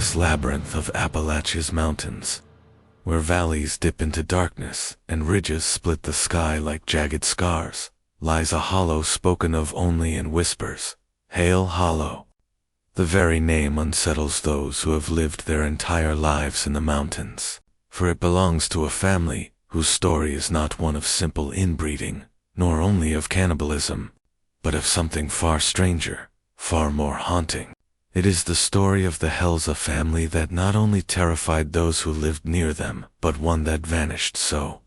endless labyrinth of Appalachia's mountains, where valleys dip into darkness and ridges split the sky like jagged scars, lies a hollow spoken of only in whispers, Hale Hollow. The very name unsettles those who have lived their entire lives in the mountains, for it belongs to a family whose story is not one of simple inbreeding, nor only of cannibalism, but of something far stranger, far more haunting. It is the story of the Hale family that not only terrified those who lived near them, but one that vanished so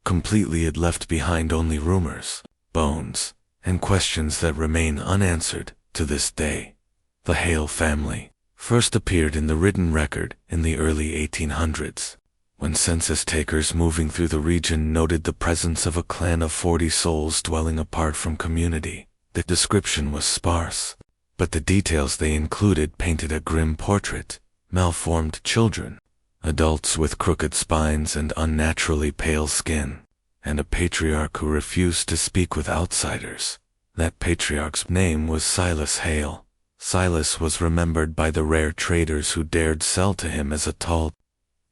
completely it left behind only rumors, bones, and questions that remain unanswered to this day. The Hale family first appeared in the written record in the early 1800s, when census takers moving through the region noted the presence of a clan of 40 souls dwelling apart from community. The description was sparse, but the details they included painted a grim portrait: malformed children, adults with crooked spines and unnaturally pale skin, and a patriarch who refused to speak with outsiders. That patriarch's name was Silas Hale. Silas was remembered by the rare traders who dared sell to him as a tall,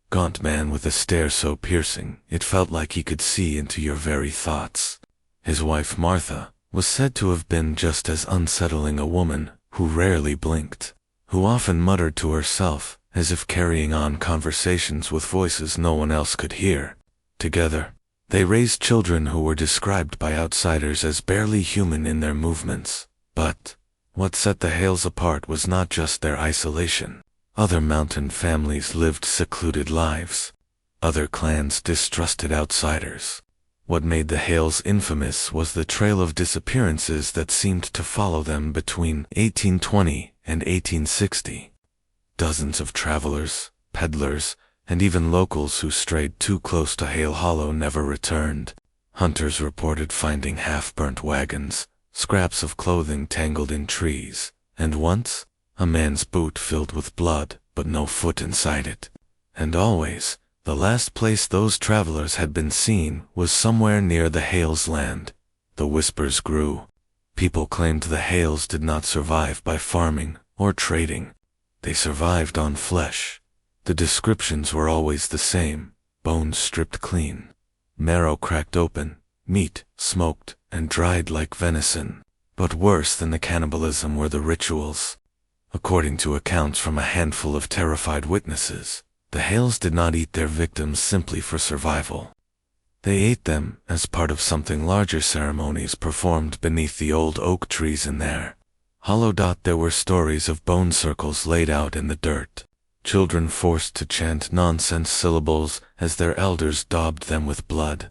gaunt man with a stare so piercing it felt like he could see into your very thoughts. His wife Martha was said to have been just as unsettling a woman who rarely blinked, who often muttered to herself as if carrying on conversations with voices no one else could hear. Together, they raised children who were described by outsiders as barely human in their movements. But what set the Hales apart was not just their isolation. Other mountain families lived secluded lives. Other clans distrusted outsiders. What made the Hales infamous was the trail of disappearances that seemed to follow them between 1820 and 1860. Dozens of travelers, peddlers, and even locals who strayed too close to Hale Hollow never returned. Hunters reported finding half-burnt wagons, scraps of clothing tangled in trees, and once, a man's boot filled with blood, but no foot inside it. And always, the last place those travelers had been seen was somewhere near the Hales' land. The whispers grew. People claimed the Hales did not survive by farming or trading. They survived on flesh. The descriptions were always the same: bones stripped clean, marrow cracked open, meat smoked and dried like venison. But worse than the cannibalism were the rituals. According to accounts from a handful of terrified witnesses, the Hales did not eat their victims simply for survival. They ate them as part of something larger: ceremonies performed beneath the old oak trees in their hollow. There were stories of bone circles laid out in the dirt, children forced to chant nonsense syllables as their elders daubed them with blood,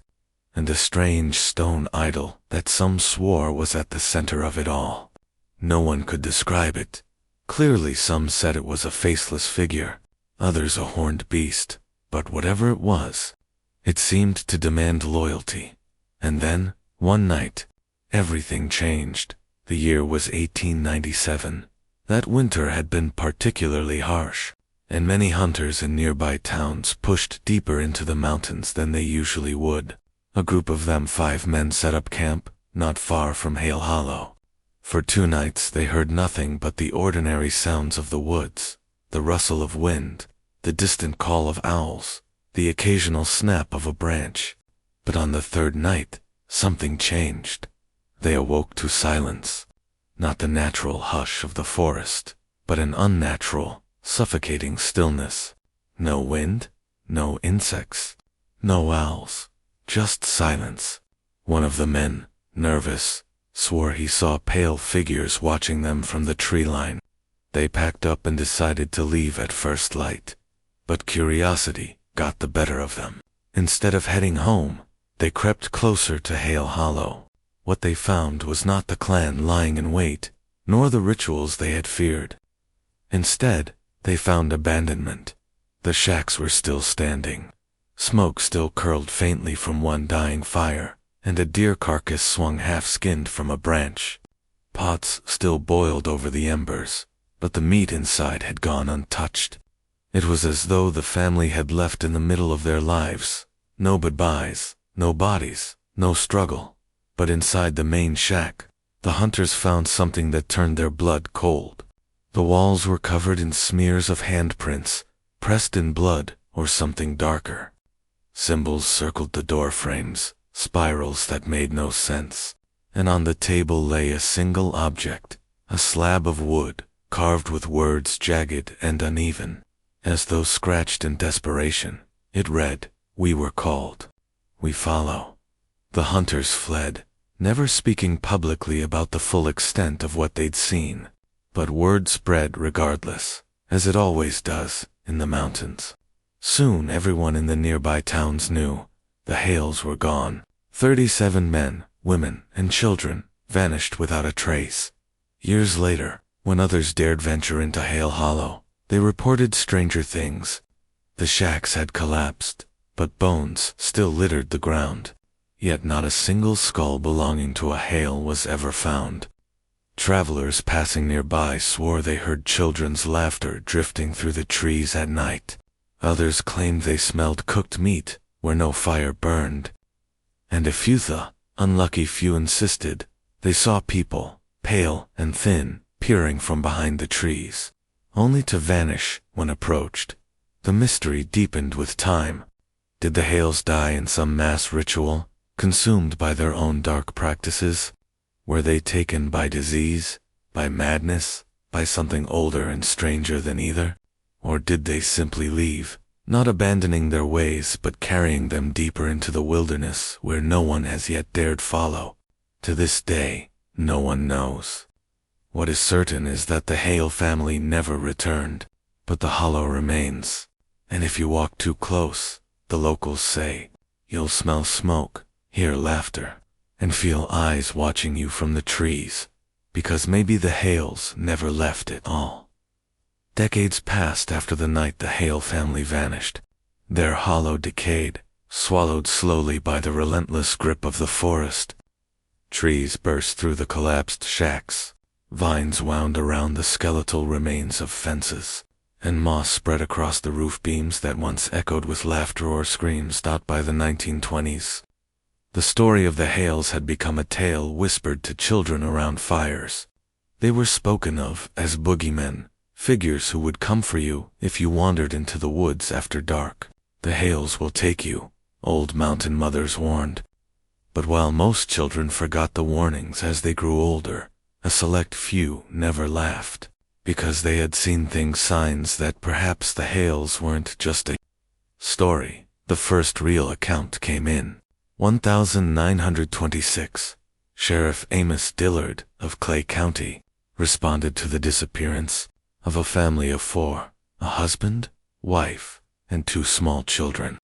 and a strange stone idol that some swore was at the center of it all. No one could describe it. Clearly some said it was a faceless figure, others a horned beast, but whatever it was, it seemed to demand loyalty. And then, one night, everything changed. The year was 1897. That winter had been particularly harsh, and many hunters in nearby towns pushed deeper into the mountains than they usually would. A group of them 5 men set up camp, not far from Hale Hollow. For 2 nights they heard nothing but the ordinary sounds of the woods, the rustle of wind, the distant call of owls, the occasional snap of a branch. But on the 3rd night, something changed. They awoke to silence. Not the natural hush of the forest, but an unnatural, suffocating stillness. No wind, no insects, no owls, just silence. One of the men, nervous, swore he saw pale figures watching them from the tree line. They packed up and decided to leave at first light. But curiosity got the better of them. Instead of heading home, they crept closer to Hale Hollow. What they found was not the clan lying in wait, nor the rituals they had feared. Instead, they found abandonment. The shacks were still standing. Smoke still curled faintly from one dying fire, and a deer carcass swung half-skinned from a branch. Pots still boiled over the embers, but the meat inside had gone untouched. It was as though the family had left in the middle of their lives. No goodbyes, no bodies, no struggle. But inside the main shack, the hunters found something that turned their blood cold. The walls were covered in smears of handprints, pressed in blood or something darker. Symbols circled the door frames, spirals that made no sense, and on the table lay a single object, a slab of wood, carved with words jagged and uneven, as though scratched in desperation. It read, "We were called. We follow." The hunters fled, never speaking publicly about the full extent of what they'd seen. But word spread regardless, as it always does in the mountains. Soon everyone in the nearby towns knew. The Hales were gone. 37 men, women, and children vanished without a trace. Years later, when others dared venture into Hale Hollow, they reported stranger things. The shacks had collapsed, but bones still littered the ground. Yet not a single skull belonging to a Hale was ever found. Travelers passing nearby swore they heard children's laughter drifting through the trees at night. Others claimed they smelled cooked meat where no fire burned. And a few, the unlucky few, insisted they saw people, pale and thin, peering from behind the trees, only to vanish when approached. The mystery deepened with time. Did the Hales die in some mass ritual, consumed by their own dark practices? Were they taken by disease, by madness, by something older and stranger than either? Or did they simply leave, not abandoning their ways but carrying them deeper into the wilderness where no one has yet dared follow? To this day, no one knows. What is certain is that the Hale family never returned, but the hollow remains. And if you walk too close, the locals say, you'll smell smoke, hear laughter, and feel eyes watching you from the trees, because maybe the Hales never left it all. Decades passed after the night the Hale family vanished. Their hollow decayed, swallowed slowly by the relentless grip of the forest. Trees burst through the collapsed shacks, vines wound around the skeletal remains of fences, and moss spread across the roof beams that once echoed with laughter or screams. By the 1920s, the story of the Hales had become a tale whispered to children around fires. They were spoken of as boogeymen, figures who would come for you if you wandered into the woods after dark. The Hales will take you, old mountain mothers warned. But while most children forgot the warnings as they grew older, a select few never laughed, because they had seen signs that perhaps the Hales weren't just a story. The first real account came in 1926. Sheriff Amos Dillard of Clay County responded to the disappearance of a family of 4, a husband, wife, and 2 small children.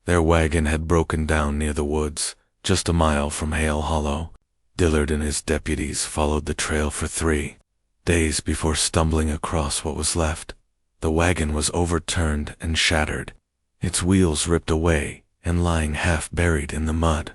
Their wagon had broken down near the woods, just a mile from Hale Hollow. Dillard and his deputies followed the trail for 3 days before stumbling across what was left. The wagon was overturned and shattered, its wheels ripped away and lying half buried in the mud.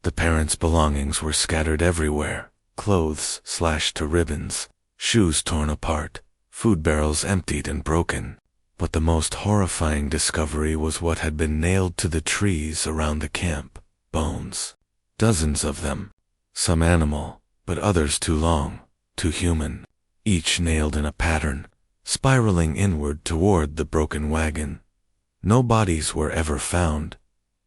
The parents' belongings were scattered everywhere, clothes slashed to ribbons, shoes torn apart, food barrels emptied and broken. But the most horrifying discovery was what had been nailed to the trees around the camp: bones. Dozens of them. Some animal, but others too long, too human, each nailed in a pattern, spiraling inward toward the broken wagon. No bodies were ever found.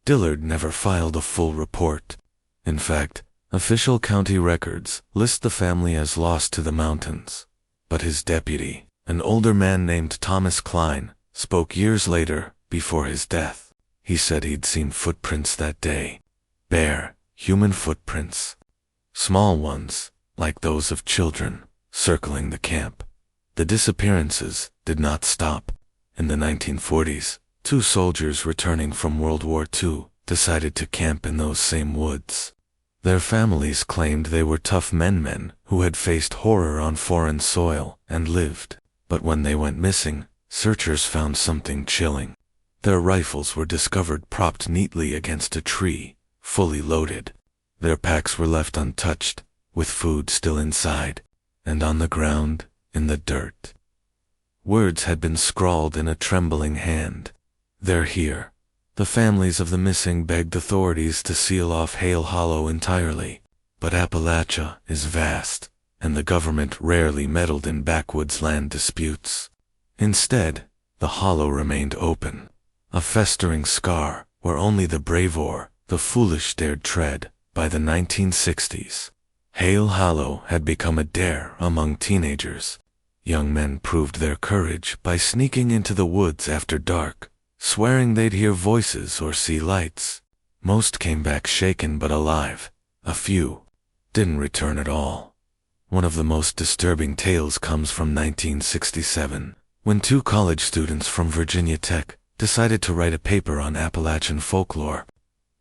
Dillard never filed a full report. In fact, official county records list the family as lost to the mountains. But his deputy, an older man named Thomas Klein, spoke years later, before his death. He said he'd seen footprints that day. Bare, human footprints. Small ones, like those of children, circling the camp. The disappearances did not stop. In the 1940s, 2 soldiers returning from World War II decided to camp in those same woods. Their families claimed they were tough men who had faced horror on foreign soil and lived. But when they went missing, searchers found something chilling. Their rifles were discovered propped neatly against a tree, fully loaded. Their packs were left untouched, with food still inside, and on the ground, in the dirt, words had been scrawled in a trembling hand. "They're here." The families of the missing begged authorities to seal off Hale Hollow entirely. But Appalachia is vast, and the government rarely meddled in backwoods land disputes. Instead, the hollow remained open, a festering scar where only the brave or the foolish dared tread. By the 1960s, Hale Hollow had become a dare among teenagers. Young men proved their courage by sneaking into the woods after dark, swearing they'd hear voices or see lights. Most came back shaken but alive. A few didn't return at all. One of the most disturbing tales comes from 1967, when two college students from Virginia Tech decided to write a paper on Appalachian folklore.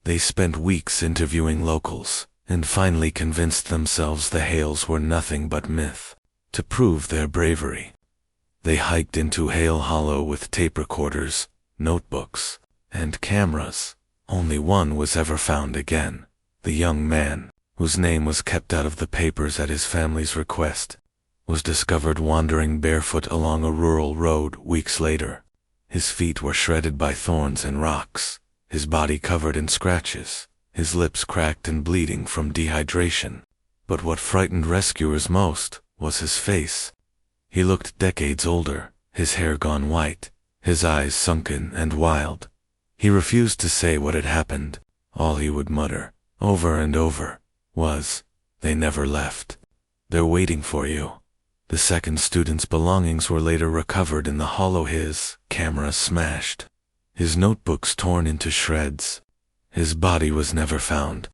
They spent weeks interviewing locals, and finally convinced themselves the Hales were nothing but myth. To prove their bravery, they hiked into Hale Hollow with tape recorders, notebooks, and cameras. Only one was ever found again. The young man, whose name was kept out of the papers at his family's request, was discovered wandering barefoot along a rural road weeks later. His feet were shredded by thorns and rocks, his body covered in scratches, his lips cracked and bleeding from dehydration. But what frightened rescuers most was his face. He looked decades older, his hair gone white, his eyes sunken and wild. He refused to say what had happened. All he would mutter, over and over, was, "They never left. They're waiting for you." The second student's belongings were later recovered in the hollow, his camera smashed, his notebooks torn into shreds. His body was never found.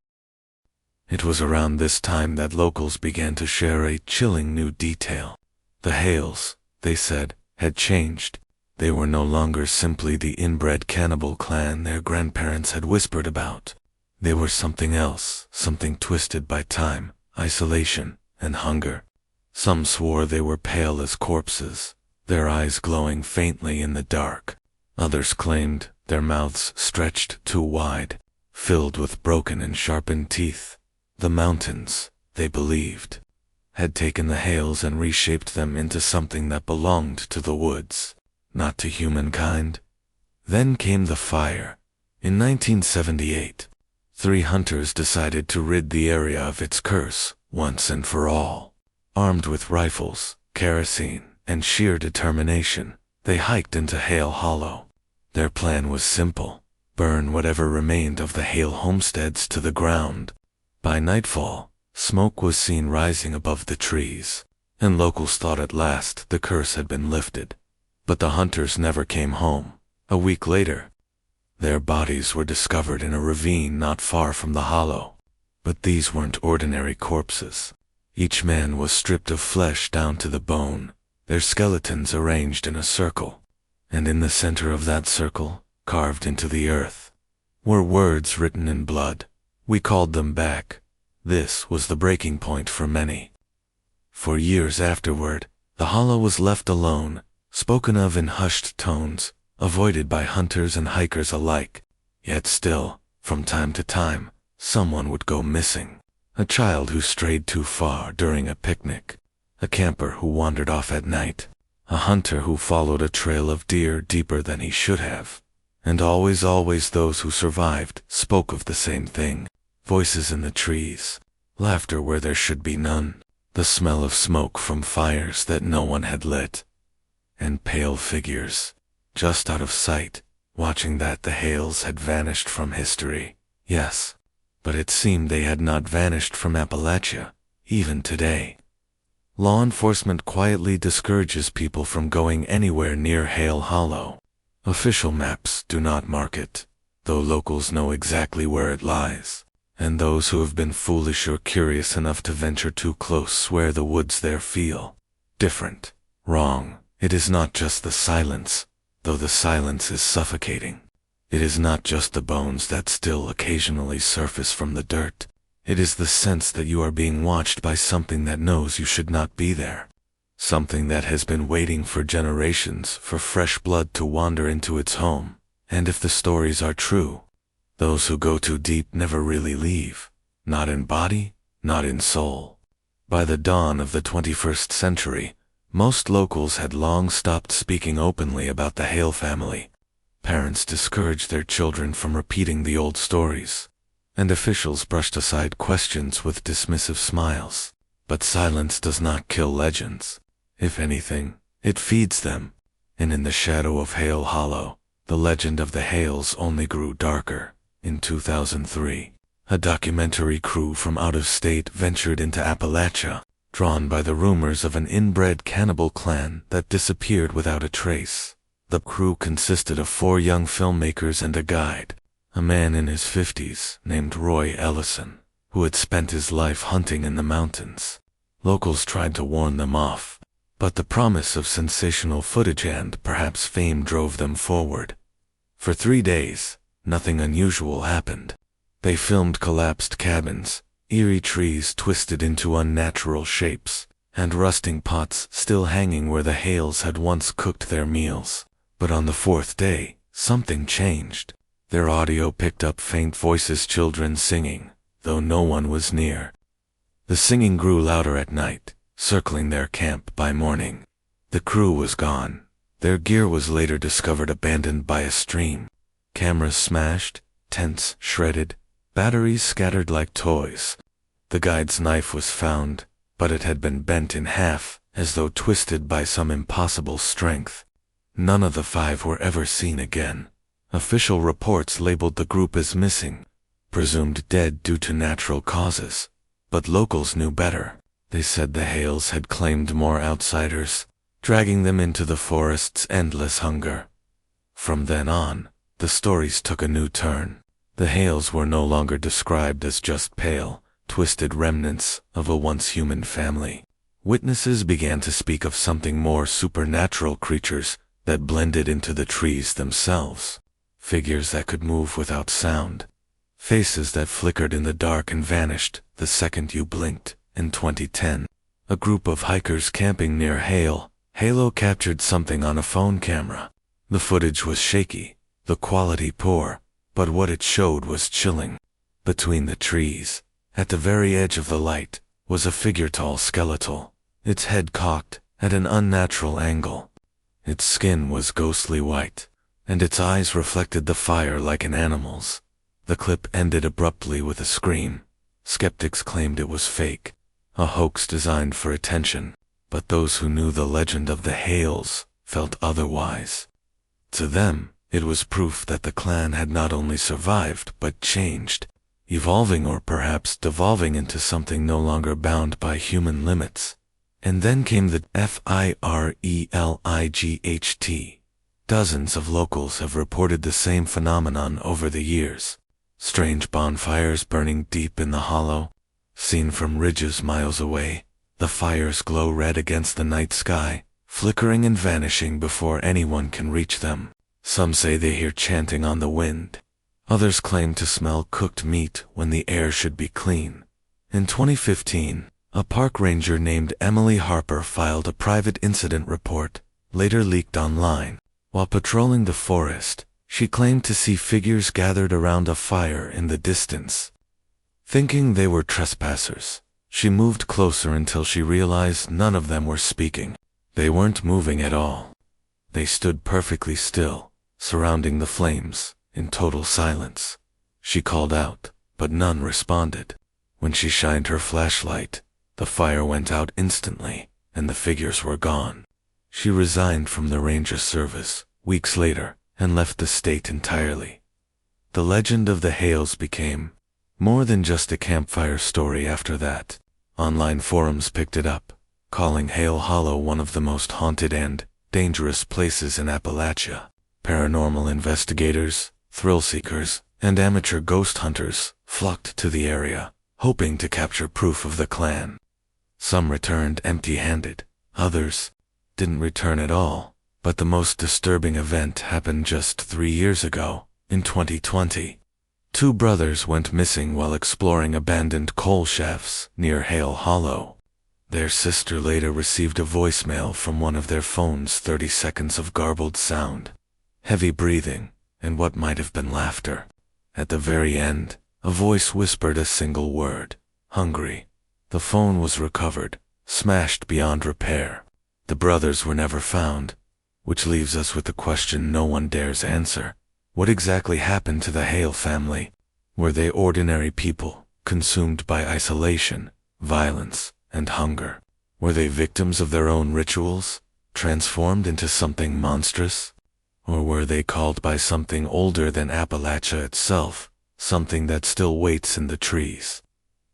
It was around this time that locals began to share a chilling new detail. The Hales, they said, had changed. They were no longer simply the inbred cannibal clan their grandparents had whispered about. They were something else, something twisted by time, isolation, and hunger. Some swore they were pale as corpses, their eyes glowing faintly in the dark. Others claimed their mouths stretched too wide, filled with broken and sharpened teeth. The mountains, they believed, had taken the Hales and reshaped them into something that belonged to the woods, not to humankind. Then came the fire. In 1978, 3 hunters decided to rid the area of its curse once and for all. Armed with rifles, kerosene, and sheer determination, they hiked into Hale Hollow. Their plan was simple: burn whatever remained of the Hale homesteads to the ground. By nightfall, smoke was seen rising above the trees, and locals thought at last the curse had been lifted. But the hunters never came home. A week later, their bodies were discovered in a ravine not far from the hollow. But these weren't ordinary corpses. Each man was stripped of flesh down to the bone, their skeletons arranged in a circle. And in the center of that circle, carved into the earth, were words written in blood. "We called them back." This was the breaking point for many. For years afterward, the hollow was left alone, spoken of in hushed tones, avoided by hunters and hikers alike. Yet still, from time to time, someone would go missing. A child who strayed too far during a picnic, a camper who wandered off at night, a hunter who followed a trail of deer deeper than he should have. And always those who survived spoke of the same thing: voices in the trees, laughter where there should be none, the smell of smoke from fires that no one had lit, and pale figures, just out of sight, watching that the Hales had vanished from history. Yes, but it seemed they had not vanished from Appalachia, even today. Law enforcement quietly discourages people from going anywhere near Hale Hollow. Official maps do not mark it, though locals know exactly where it lies. And those who have been foolish or curious enough to venture too close swear the woods there feel different, wrong. It is not just the silence, though the silence is suffocating. It is not just the bones that still occasionally surface from the dirt. It is the sense that you are being watched by something that knows you should not be there. Something that has been waiting for generations for fresh blood to wander into its home. And if the stories are true, those who go too deep never really leave, not in body, not in soul. By the dawn of the 21st century, most locals had long stopped speaking openly about the Hale family. Parents discouraged their children from repeating the old stories, and officials brushed aside questions with dismissive smiles. But silence does not kill legends. If anything, it feeds them. And in the shadow of Hale Hollow, the legend of the Hales only grew darker. In 2003, a documentary crew from out of state ventured into Appalachia, drawn by the rumors of an inbred cannibal clan that disappeared without a trace. The crew consisted of 4 young filmmakers and a guide, a man in his 50s named Roy Ellison, who had spent his life hunting in the mountains. Locals tried to warn them off, but the promise of sensational footage and perhaps fame drove them forward. For 3 days, nothing unusual happened. They filmed collapsed cabins, eerie trees twisted into unnatural shapes, and rusting pots still hanging where the Hales had once cooked their meals. But on the 4th day, something changed. Their audio picked up faint voices, children singing, though no one was near. The singing grew louder at night, circling their camp by morning. The crew was gone. Their gear was later discovered abandoned by a stream. Cameras smashed, tents shredded, batteries scattered like toys. The guide's knife was found, but it had been bent in half, as though twisted by some impossible strength. None of the 5 were ever seen again. Official reports labeled the group as missing, presumed dead due to natural causes. But locals knew better. They said the Hales had claimed more outsiders, dragging them into the forest's endless hunger. From then on, the stories took a new turn. The Hales were no longer described as just pale, twisted remnants of a once human family. Witnesses began to speak of something more: supernatural creatures that blended into the trees themselves, figures that could move without sound, faces that flickered in the dark and vanished the second you blinked. In 2010, a group of hikers camping near Hale captured something on a phone camera. The footage was shaky, the quality poor, but what it showed was chilling. Between the trees, at the very edge of the light, was a figure tall skeletal, its head cocked at an unnatural angle. Its skin was ghostly white, and its eyes reflected the fire like an animal's. The clip ended abruptly with a scream. Skeptics claimed it was fake, a hoax designed for attention, but those who knew the legend of the Hales felt otherwise. To them, it was proof that the clan had not only survived but changed, evolving or perhaps devolving into something no longer bound by human limits. And then came the FIRELIGHT. Dozens of locals have reported the same phenomenon over the years. Strange bonfires burning deep in the hollow, seen from ridges miles away. The fires glow red against the night sky, flickering and vanishing before anyone can reach them. Some say they hear chanting on the wind. Others claim to smell cooked meat when the air should be clean. In 2015, a park ranger named Emily Harper filed a private incident report, later leaked online. While patrolling the forest, she claimed to see figures gathered around a fire in the distance. Thinking they were trespassers, she moved closer until she realized none of them were speaking. They weren't moving at all. They stood perfectly still, surrounding the flames, in total silence. She called out, but none responded. When she shined her flashlight, the fire went out instantly, and the figures were gone. She resigned from the ranger service weeks later and left the state entirely. The legend of the Hales became more than just a campfire story after that. Online forums picked it up, calling Hale Hollow one of the most haunted and dangerous places in Appalachia. Paranormal investigators, thrill seekers, and amateur ghost hunters flocked to the area, hoping to capture proof of the clan. Some returned empty-handed, others didn't return at all. But the most disturbing event happened just 3 years ago, in 2020. 2 brothers went missing while exploring abandoned coal shafts near Hale Hollow. Their sister later received a voicemail from one of their phones. 30 seconds of garbled sound, heavy breathing, and what might have been laughter. At the very end, a voice whispered a single word: hungry. The phone was recovered, smashed beyond repair. The brothers were never found, which leaves us with the question no one dares answer. What exactly happened to the Hale family? Were they ordinary people, consumed by isolation, violence, and hunger? Were they victims of their own rituals, transformed into something monstrous? Or were they called by something older than Appalachia itself, something that still waits in the trees,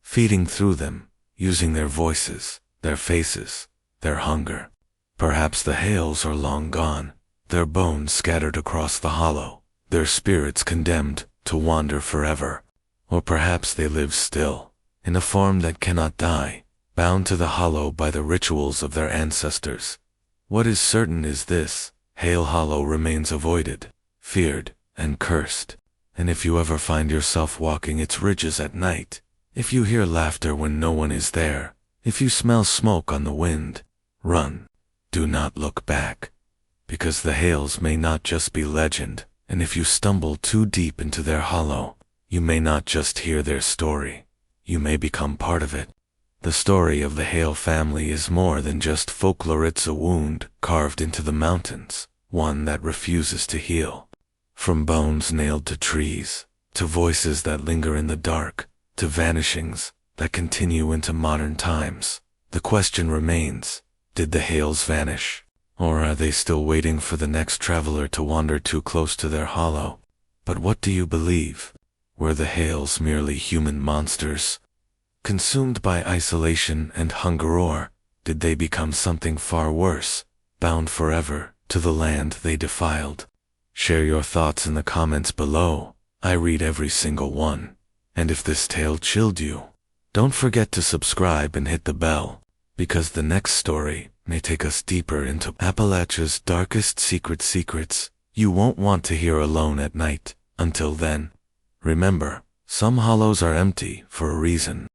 feeding through them, using their voices, their faces, their hunger? Perhaps the Hales are long gone, their bones scattered across the hollow, their spirits condemned to wander forever. Or perhaps they live still, in a form that cannot die, bound to the hollow by the rituals of their ancestors. What is certain is this: Hale Hollow remains avoided, feared, and cursed. And if you ever find yourself walking its ridges at night, if you hear laughter when no one is there, if you smell smoke on the wind, run. Do not look back. Because the Hales may not just be legend, and if you stumble too deep into their hollow, you may not just hear their story, you may become part of it. The story of the Hale family is more than just folklore. It's a wound carved into the mountains, one that refuses to heal. From bones nailed to trees, to voices that linger in the dark, to vanishings that continue into modern times, the question remains: did the Hales vanish? Or are they still waiting for the next traveler to wander too close to their hollow? But what do you believe? Were the Hales merely human monsters, consumed by isolation and hunger, or did they become something far worse, bound forever to the land they defiled? Share your thoughts in the comments below. I read every single one. And if this tale chilled you, don't forget to subscribe and hit the bell, because the next story may take us deeper into Appalachia's darkest secrets you won't want to hear alone at night. Until then, remember, some hollows are empty for a reason.